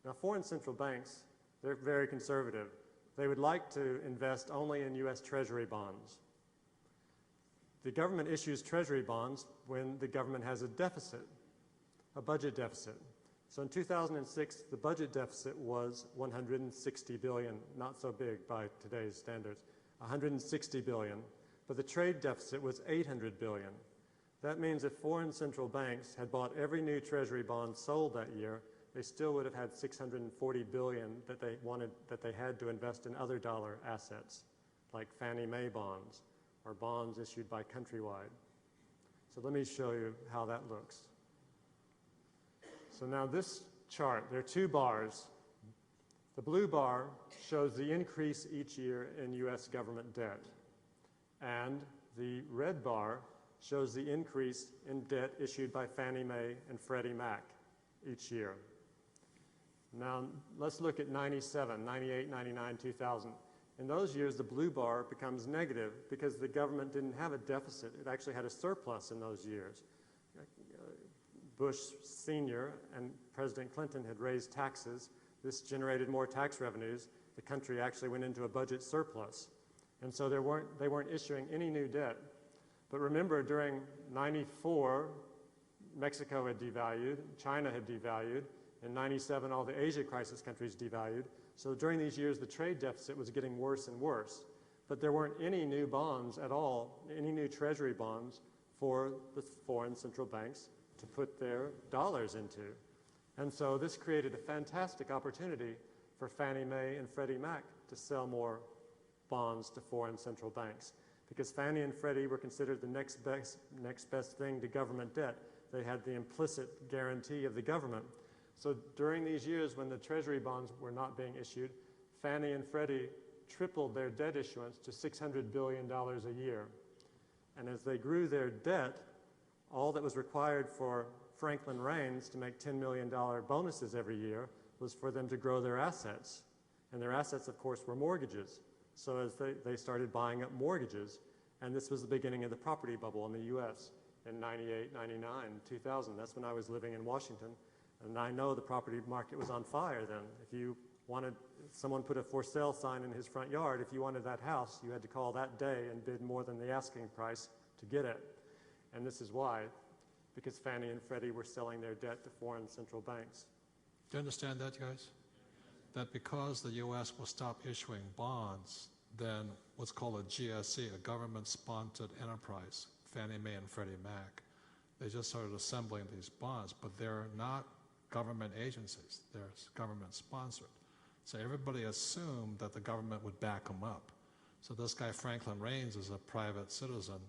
Now, foreign central banks, they're very conservative. They would like to invest only in U.S. Treasury bonds. The government issues Treasury bonds when the government has a deficit, a budget deficit. So in 2006, the budget deficit was $160 billion, not so big by today's standards, $160 billion, but the trade deficit was $800 billion. That means if foreign central banks had bought every new Treasury bond sold that year, they still would have had $640 billion that they had to invest in other dollar assets, like Fannie Mae bonds or bonds issued by Countrywide. So let me show you how that looks. So now this chart, there are two bars. The blue bar shows the increase each year in U.S. government debt. And the red bar shows the increase in debt issued by Fannie Mae and Freddie Mac each year. Now, let's look at 97, 98, 99, 2000. In those years, the blue bar becomes negative because the government didn't have a deficit. It actually had a surplus in those years. Bush Sr. and President Clinton had raised taxes. This generated more tax revenues. The country actually went into a budget surplus. And so they weren't issuing any new debt. But remember, during 94, Mexico had devalued, China had devalued. In 97, all the Asia crisis countries devalued. So during these years, the trade deficit was getting worse and worse. But there weren't any new bonds at all, any new treasury bonds for the foreign central banks to put their dollars into. And so this created a fantastic opportunity for Fannie Mae and Freddie Mac to sell more bonds to foreign central banks, because Fannie and Freddie were considered the next best thing to government debt. They had the implicit guarantee of the government. So during these years when the treasury bonds were not being issued, Fannie and Freddie tripled their debt issuance to $600 billion a year. And as they grew their debt, all that was required for Franklin Raines to make $10 million bonuses every year was for them to grow their assets. And their assets, of course, were mortgages. So as they started buying up mortgages, and this was the beginning of the property bubble in the U.S. in 98, 99, 2000. That's when I was living in Washington. And I know the property market was on fire then. If you wanted, someone put a for sale sign in his front yard, if you wanted that house, you had to call that day and bid more than the asking price to get it. And this is why, because Fannie and Freddie were selling their debt to foreign central banks. Do you understand that, guys? That because the U.S. will stop issuing bonds, then what's called a GSE, a government-sponsored enterprise, Fannie Mae and Freddie Mac, they just started assembling these bonds, but they're not government agencies. They're government-sponsored. So everybody assumed that the government would back them up. So this guy, Franklin Raines, is a private citizen.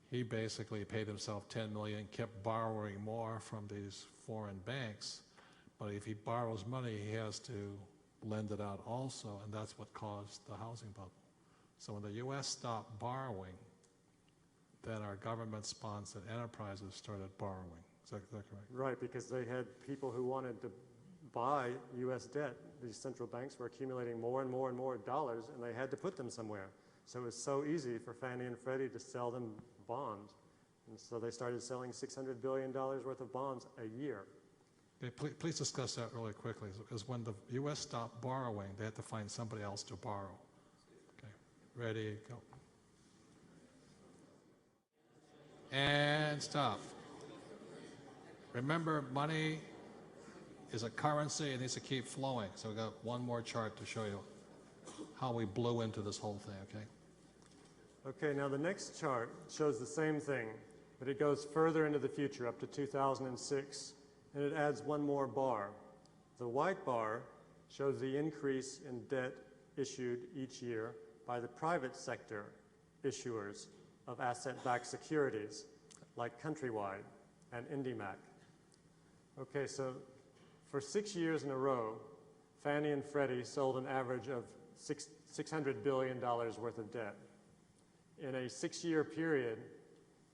He basically paid himself $10 million, kept borrowing more from these foreign banks. But if he borrows money, he has to lend it out also, and that's what caused the housing bubble. So when the U.S. stopped borrowing, then our government-sponsored enterprises started borrowing. Is that correct? Right, because they had people who wanted to buy U.S. debt. These central banks were accumulating more and more and more dollars, and they had to put them somewhere. So it was so easy for Fannie and Freddie to sell them bonds. And so they started selling $600 billion worth of bonds a year. Okay, please discuss that really quickly, because when the U.S. stopped borrowing, they had to find somebody else to borrow. Okay, ready, go. And stop. Remember, money is a currency. It needs to keep flowing. So we've got one more chart to show you how we blew into this whole thing, okay? Okay, now the next chart shows the same thing, but it goes further into the future, up to 2006, and it adds one more bar. The white bar shows the increase in debt issued each year by the private sector issuers of asset-backed securities, like Countrywide and IndyMac. Okay, so for 6 years in a row, Fannie and Freddie sold an average of $600 billion worth of debt. in a 6-year period,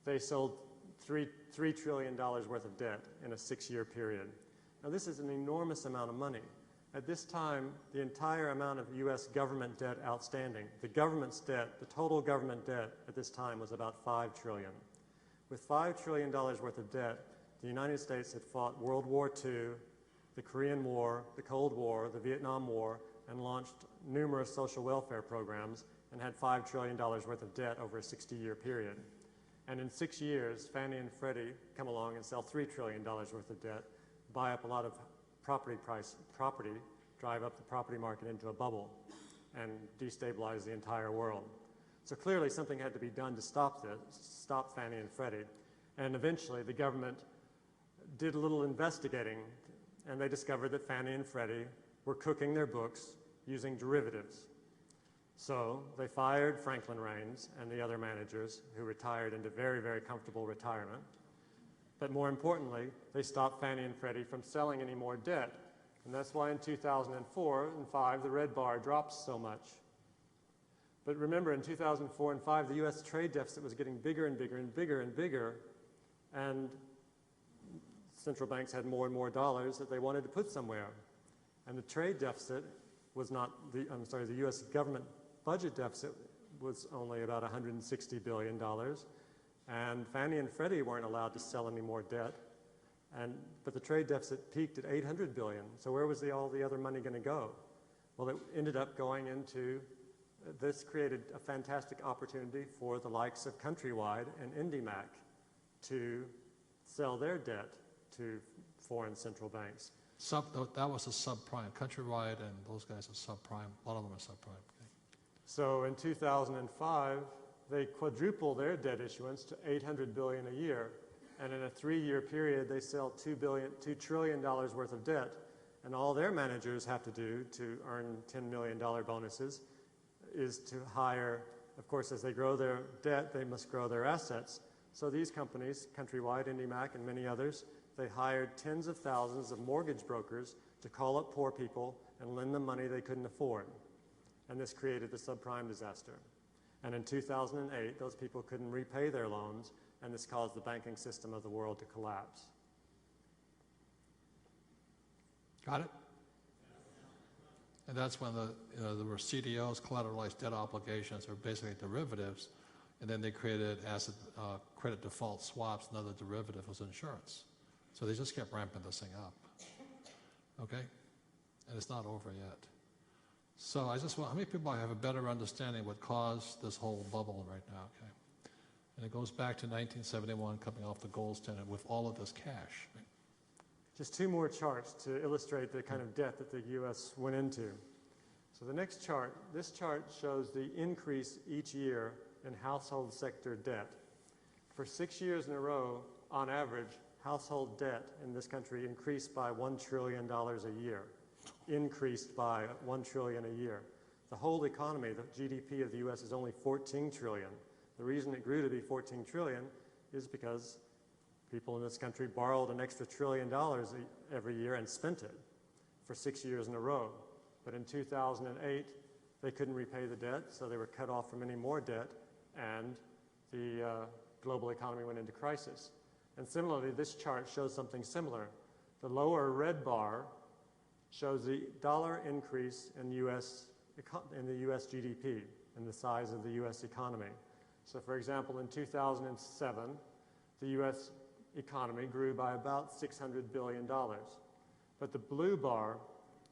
they sold $3 trillion worth of debt in a 6-year period. Now, this is an enormous amount of money. At this time, the entire amount of U.S. government debt outstanding, the government's debt, the total government debt at this time was about $5 trillion. With $5 trillion worth of debt, the United States had fought World War II, the Korean War, the Cold War, the Vietnam War, and launched numerous social welfare programs and had $5 trillion worth of debt over a 60-year period. And in 6 years, Fannie and Freddie come along and sell $3 trillion worth of debt, buy up a lot of property, drive up the property market into a bubble, and destabilize the entire world. So clearly something had to be done to stop this, stop Fannie and Freddie. And eventually the government did a little investigating, and they discovered that Fannie and Freddie were cooking their books using derivatives. So they fired Franklin Raines and the other managers who retired into very, very comfortable retirement. But more importantly, they stopped Fannie and Freddie from selling any more debt. And that's why in 2004 and 2005, the red bar dropped so much. But remember, in 2004 and 2005, the U.S. trade deficit was getting bigger and bigger and bigger and bigger, and central banks had more and more dollars that they wanted to put somewhere. And the trade deficit was not, the U.S. government budget deficit was only about $160 billion. And Fannie and Freddie weren't allowed to sell any more debt. But the trade deficit peaked at $800 billion. So where was all the other money going to go? Well, it ended up going into, this created a fantastic opportunity for the likes of Countrywide and IndyMac to sell their debt to foreign central banks. That was a subprime. Countrywide and those guys are subprime. A lot of them are subprime. Okay. So in 2005, they quadrupled their debt issuance to $800 billion a year. And in a 3-year period, they sell $2 trillion worth of debt. And all their managers have to do to earn $10 million bonuses is to hire, of course, as they grow their debt, they must grow their assets. So these companies, Countrywide, IndyMac, and many others, they hired tens of thousands of mortgage brokers to call up poor people and lend them money they couldn't afford. And this created the subprime disaster. And in 2008, those people couldn't repay their loans, and this caused the banking system of the world to collapse. Got it? And that's when there were CDOs, collateralized debt obligations, or basically derivatives, and then they created credit default swaps. Another derivative was insurance. So they just kept ramping this thing up. Okay? And it's not over yet. So I just want, how many people have a better understanding what caused this whole bubble right now? Okay. And it goes back to 1971, coming off the gold standard with all of this cash. Right? Just 2 more charts to illustrate the kind of debt that the U.S. went into. So the next chart, this chart shows the increase each year in household sector debt. For 6 years in a row, on average, household debt in this country increased by $1 trillion a year. Increased by $1 trillion a year. The whole economy, the GDP of the U.S. is only $14 trillion. The reason it grew to be $14 trillion is because people in this country borrowed an extra $1 trillion every year and spent it for 6 years in a row. But in 2008, they couldn't repay the debt, so they were cut off from any more debt, and the global economy went into crisis. And similarly, this chart shows something similar. The lower red bar shows the dollar increase in the U.S. GDP and the size of the U.S. economy. So for example, in 2007, the U.S. economy grew by about $600 billion. But the blue bar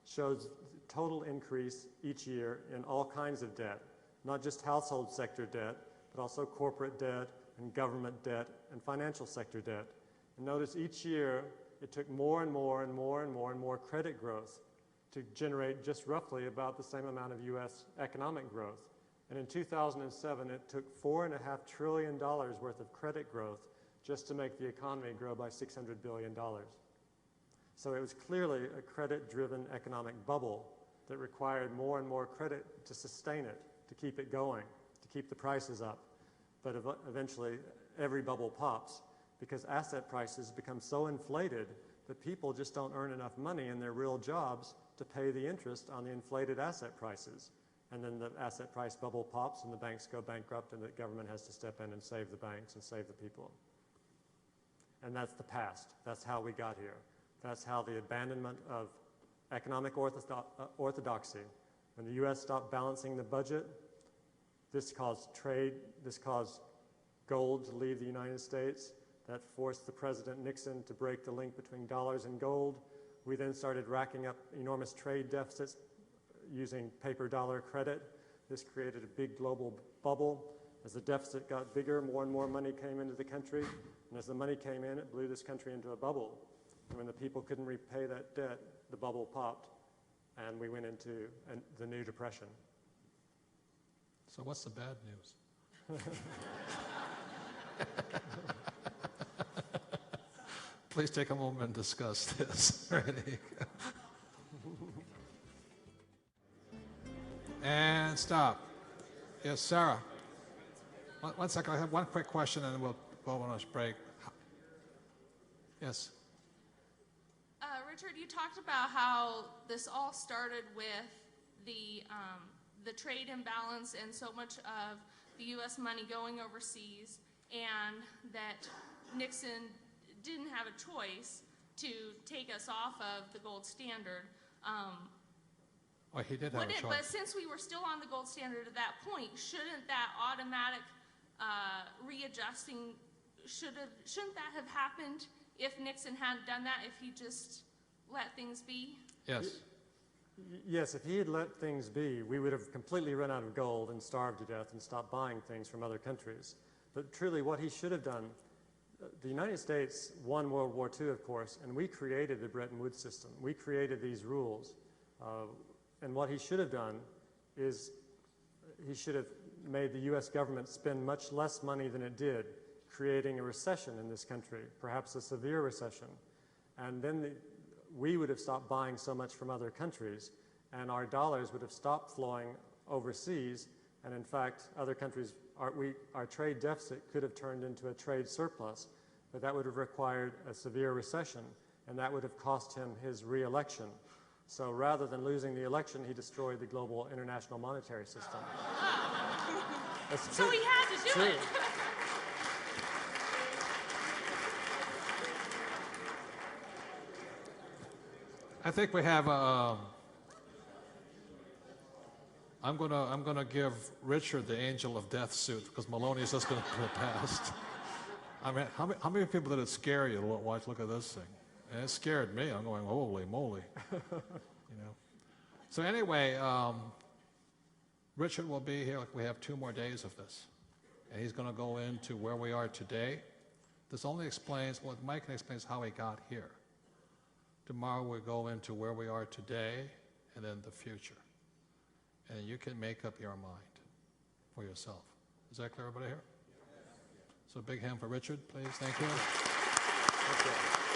shows the total increase each year in all kinds of debt, not just household sector debt, but also corporate debt and government debt and financial sector debt. And notice each year it took more and more and more and more and more credit growth to generate just roughly about the same amount of U.S. economic growth. And in 2007, it took $4.5 trillion worth of credit growth just to make the economy grow by $600 billion. So it was clearly a credit-driven economic bubble that required more and more credit to sustain it, to keep it going, to keep the prices up. But eventually, every bubble pops because asset prices become so inflated that people just don't earn enough money in their real jobs to pay the interest on the inflated asset prices. and then the asset price bubble pops and the banks go bankrupt and the government has to step in and save the banks and save the people. And that's the past. That's how we got here. That's how the abandonment of economic orthodoxy. When the U.S. stopped balancing the budget, this caused trade, this caused gold to leave the United States. That forced the President Nixon to break the link between dollars and gold. We then started racking up enormous trade deficits using paper dollar credit. This created a big global bubble. As the deficit got bigger, more and more money came into the country. And as the money came in, it blew this country into a bubble. And when the people couldn't repay that debt, the bubble popped, and we went into the new depression. So what's the bad news? Please take a moment and discuss this. Ready? And stop. Yes, Sarah. One second. I have one quick question, and then we'll go on a break. Yes. Richard, you talked about how this all started with the trade imbalance and so much of the U.S. money going overseas, and that Nixon didn't have a choice to take us off of the gold standard. Well, he did have a choice. But since we were still on the gold standard at that point, shouldn't that automatic readjusting, shouldn't that have happened if Nixon hadn't done that, if he just let things be? Yes. Yes, if he had let things be, we would have completely run out of gold and starved to death and stopped buying things from other countries. But truly, what he should have done, the United States won World War II, of course, and we created the Bretton Woods system. We created these rules. And what he should have done is he should have made the U.S. government spend much less money than it did, creating a recession in this country, perhaps a severe recession. And then we would have stopped buying so much from other countries, and our dollars would have stopped flowing overseas. And in fact, other countries, our trade deficit could have turned into a trade surplus, but that would have required a severe recession, and that would have cost him his re-election. So rather than losing the election, he destroyed the global international monetary system. So he had to do it. I think we have I'm gonna give Richard the angel of death suit because Maloney's just gonna go past. I mean, how many people did it scare you to look at this thing? And it scared me. I'm going, holy moly, you know. So anyway, Richard will be here. We have 2 more days of this, and he's going to go into where we are today. This only explains what Mike explains how he got here. Tomorrow we'll go into where we are today, and then the future, and you can make up your mind for yourself. Is that clear, everybody here? So a big hand for Richard, please. Thank you. Okay.